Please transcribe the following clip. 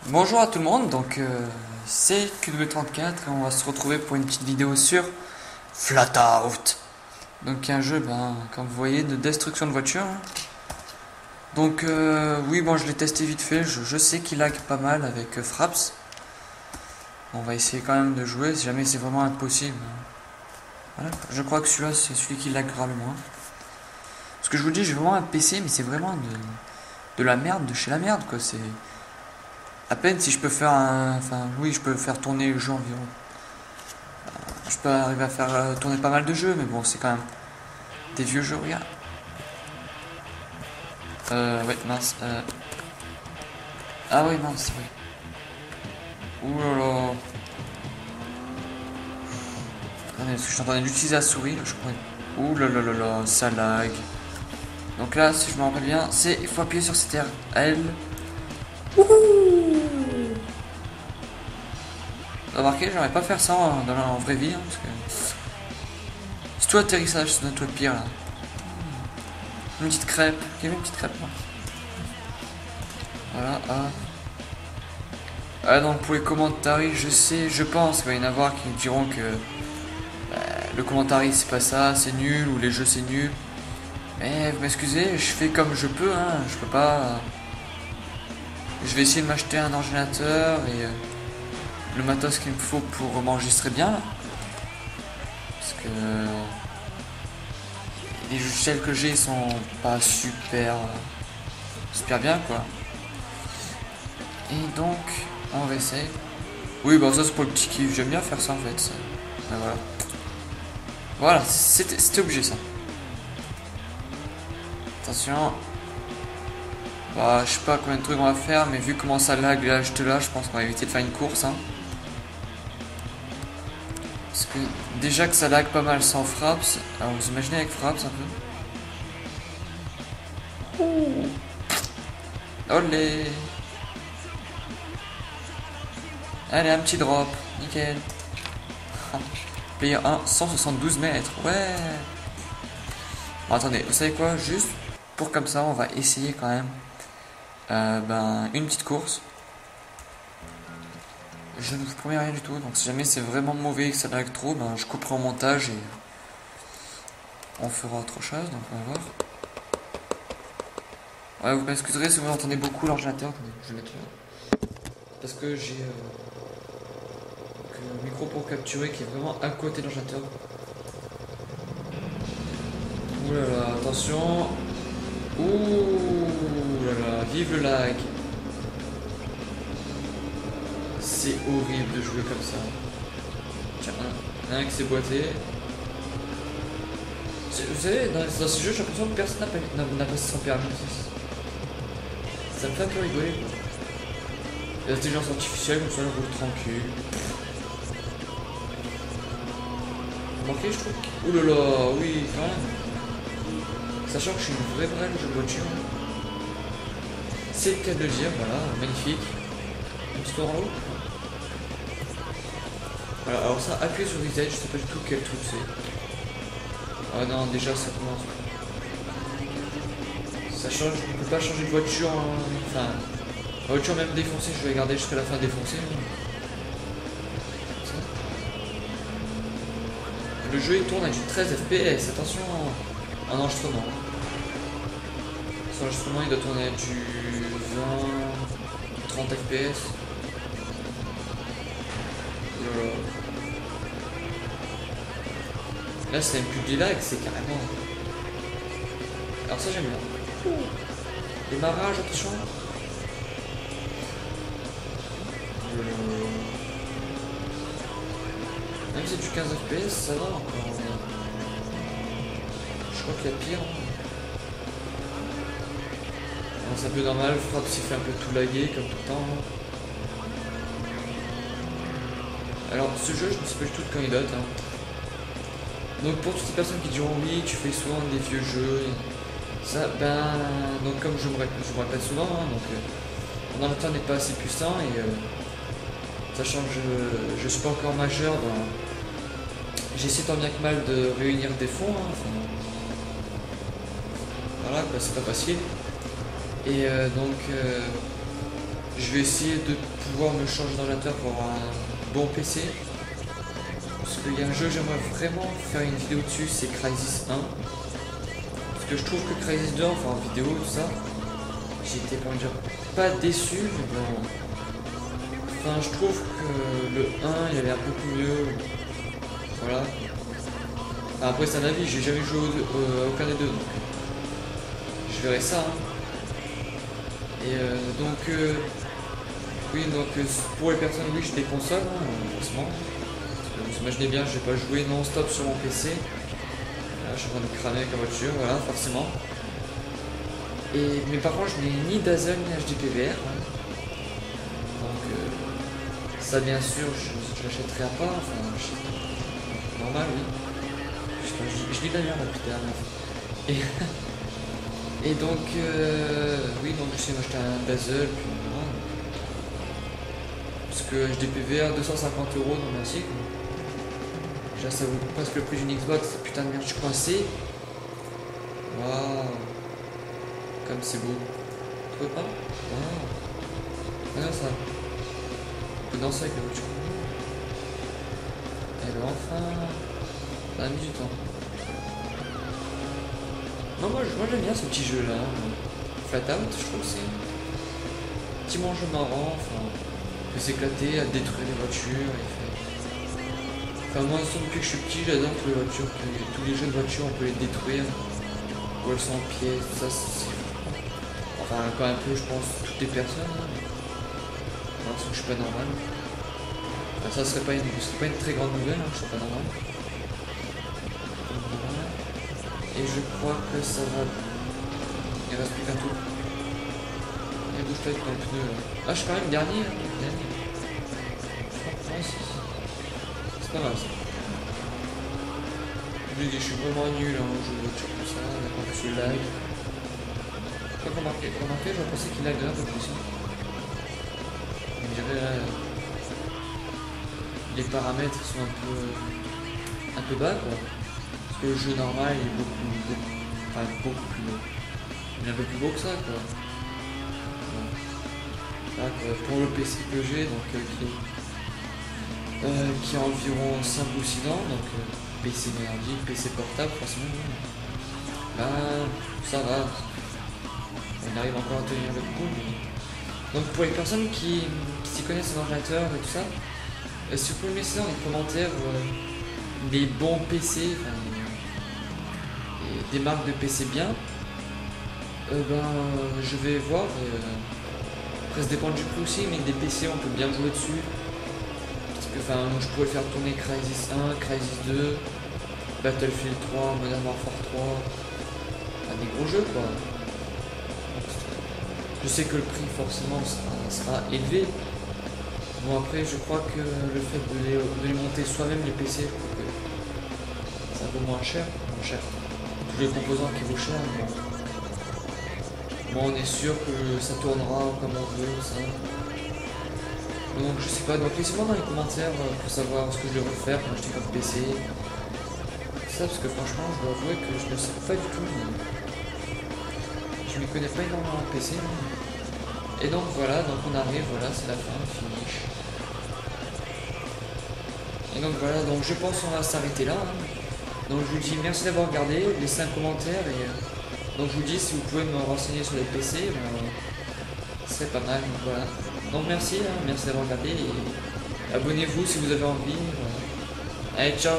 Bonjour à tout le monde, donc c'est QW34 et on va se retrouver pour une petite vidéo sur Flatout. Donc un jeu, comme vous voyez, de destruction de voitures. Donc oui, bon, je l'ai testé vite fait, je sais qu'il lag pas mal avec Fraps. On va essayer quand même de jouer, si jamais c'est vraiment impossible. Voilà. Je crois que celui-là, c'est celui qui laggera le moins. Parce que je vous dis, j'ai vraiment un PC, mais c'est vraiment de la merde, de chez la merde, quoi. C'est à peine si je peux faire un... Enfin, oui, je peux faire tourner le jeu environ. Je peux arriver à faire tourner pas mal de jeux, mais bon, c'est quand même des vieux jeux, regarde. Ouais, mince. Ah oui, mince, oui. Ouh là là. Attendez, parce que je suis en train d'utiliser la souris, là, je crois. Ouh là là là là, ça lag. Donc là, si je me rappelle bien, c'est... Il faut appuyer sur CTRL. Wouhou! Remarquez, j'aimerais pas faire ça en vraie vie, hein, parce que... C'est tout atterrissage, c'est notre pire, là. Une petite crêpe. Quelle une petite crêpe, moi. Voilà, ah. Ah donc pour les commentaires, je pense qu'il va y en avoir qui me diront que le commentaire c'est pas ça, c'est nul, ou les jeux c'est nul. Mais vous m'excusez, je fais comme je peux, hein, je peux pas... Je vais essayer de m'acheter un ordinateur et le matos qu'il me faut pour m'enregistrer bien, là. Parce que les logiciels que j'ai sont pas super bien, quoi. Et donc, on va essayer. Oui, bah ça c'est pour le petit kiff, j'aime bien faire ça en fait. Ça. Ben voilà. Voilà, c'était obligé ça. Attention. Bah, je sais pas combien de trucs on va faire, mais vu comment ça lag là, je pense qu'on va éviter de faire une course. Hein. Parce que déjà que ça lag pas mal sans Fraps, alors vous imaginez avec Fraps un peu. Ouh. Olé. Allez, un petit drop, nickel. Player 1, 172 mètres, ouais. Bon, attendez, vous savez quoi, juste pour comme ça, on va essayer quand même une petite course. Je ne vous promets rien du tout, donc si jamais c'est vraiment mauvais et que ça lag trop, je couperai en montage et on fera autre chose, donc on va voir. Ouais, vous m'excuserez si vous entendez beaucoup l'ordinateur, attendez, je vais mettre là. Parce que j'ai le micro pour capturer qui est vraiment à côté de l'ordinateur. Ouh là là, attention. Ouh là là, vive le lag. C'est horrible de jouer comme ça. Tiens, un qui s'est boité. Vous savez, dans ce jeu, j'ai l'impression que personne n'a passé son permis. Ça me fait un peu rigoler. L'intelligence artificielle, comme ça, elle roule tranquille. Remarquez, je trouve que... Ouh là là, oui, quand même. Sachant que je suis une vraie jeu de voiture. C'est le cas de le dire, voilà, magnifique. Un petit peu en haut. Voilà, alors ça, appuyez sur reset, je sais pas du tout quel truc c'est. Ah non, déjà ça commence. Ça change, on peut pas changer de voiture, hein. Enfin, la voiture même défoncée, je vais garder jusqu'à la fin défoncée. Le jeu il tourne avec du 13 FPS, attention en enregistrement. Son enregistrement il doit tourner avec du 20, 30 FPS. Là c'est même plus du lag, c'est carrément... Alors ça j'aime bien. Démarrage, attention. Même si c'est du 15 FPS, ça va encore. Je crois qu'il y a pire. C'est un peu normal, Fraps s'il fait un peu tout laguer comme tout le temps. Alors ce jeu je ne sais pas du tout de quand il date. Hein. Donc pour toutes ces personnes qui diront oui tu fais souvent des vieux jeux, ça donc comme je me répète souvent, hein, donc mon ordinateur n'est pas assez puissant et sachant que je suis pas encore majeur, j'essaie tant bien que mal de réunir des fonds, hein, enfin, voilà quoi, c'est pas facile. Et Je vais essayer de pouvoir me changer d'ordinateur pour avoir un bon PC. Parce qu'il y a un jeu que j'aimerais vraiment faire une vidéo dessus, c'est Crysis 1. Parce que je trouve que Crysis 2, enfin en vidéo, tout ça, j'étais quand même déjà pas déçu, mais bon. Enfin, je trouve que le 1, il a l'air beaucoup mieux. Voilà. Enfin, après, c'est un avis, j'ai jamais joué à aucun des deux, donc je verrai ça. Hein. Et oui, donc pour les personnes, oui, j'ai des consoles, hein, forcément. Vous imaginez bien, je vais pas jouer non-stop sur mon PC. Là, je suis en train de cramer avec la voiture, voilà, forcément. Mais par contre, je n'ai ni Dazzle ni HDPVR. Hein. Donc, ça, bien sûr, je l'achèterai à part. Enfin, normal, oui. Je dis la merde, putain. Et donc, oui, donc je vais m'acheter un Dazzle, puis voilà. Parce que HDPVR, 250 €, non merci. Déjà, ça vaut presque le prix d'une Xbox. Putain de merde, je suis coincé. Waouh. Comme c'est beau. Tu trouves pas? Waouh. Regarde ça. On peut danser avec la voiture. Et ben enfin. Ça a mis du temps. Non, moi j'aime bien ce petit jeu là. Flatout, je trouve que c'est un petit jeu marrant. Enfin, on peut s'éclater à détruire les voitures. Enfin, moi, depuis que je suis petit, j'adore que les voitures, tous les jeux de voitures, on peut les détruire. Ou elles sont en pièces, ça c'est. Enfin, quand un peu, je pense, toutes les personnes. Hein. Parce que je suis pas normal. Enfin, ça serait pas une très grande nouvelle, hein, je suis pas normal. Voilà. Et je crois que ça va. Il reste plus qu'un tour. Et bouge-toi avec ton pneu là. Ah, je suis quand même dernier. Hein, dernier. C'est pas mal ça. Je suis vraiment nul en jeu de voiture comme ça, quand je suis lag. Je crois remarqué, je pensais qu'il lag un peu plus. On dirait là, les paramètres sont un peu bas quoi. Parce que le jeu normal est beaucoup plus beau. Il est un peu plus beau que ça quoi. Là, quoi. Pour le PC que j'ai, donc qui a environ 5 ou 6 ans, donc PC merdique, PC portable, forcément. Là, ça va. On arrive encore à tenir le coup. Mais... donc pour les personnes qui s'y connaissent en ordinateur et tout ça, si vous pouvez laisser dans les commentaires des bons PC, des marques de PC bien, je vais voir. Après, ça dépend du prix aussi, mais des PC on peut bien jouer dessus. Enfin, je pourrais faire tourner Crysis 1, Crysis 2, Battlefield 3, Modern Warfare 3, des gros jeux quoi. Je sais que le prix forcément sera élevé. Bon après je crois que le fait de les monter soi-même les PC, c'est un peu moins cher. Tous les composants qui vaut cher. Bon, on est sûr que ça tournera comme on veut, ça. Donc je sais pas, donc laissez-moi dans les commentaires pour savoir ce que je devrais faire quand j'étais pas de PC. Ça parce que franchement je dois avouer que je ne sais pas du tout. Je ne m'y connais pas énormément en PC. Et donc voilà, donc on arrive, voilà, c'est la fin, finish. Et donc voilà, donc je pense qu'on va s'arrêter là. Hein. Donc je vous dis merci d'avoir regardé, laissez un commentaire et donc je vous dis si vous pouvez me renseigner sur les PC, ce serait pas mal, donc voilà. Donc merci, hein, merci d'avoir regardé et abonnez-vous si vous avez envie. Voilà. Allez, ciao.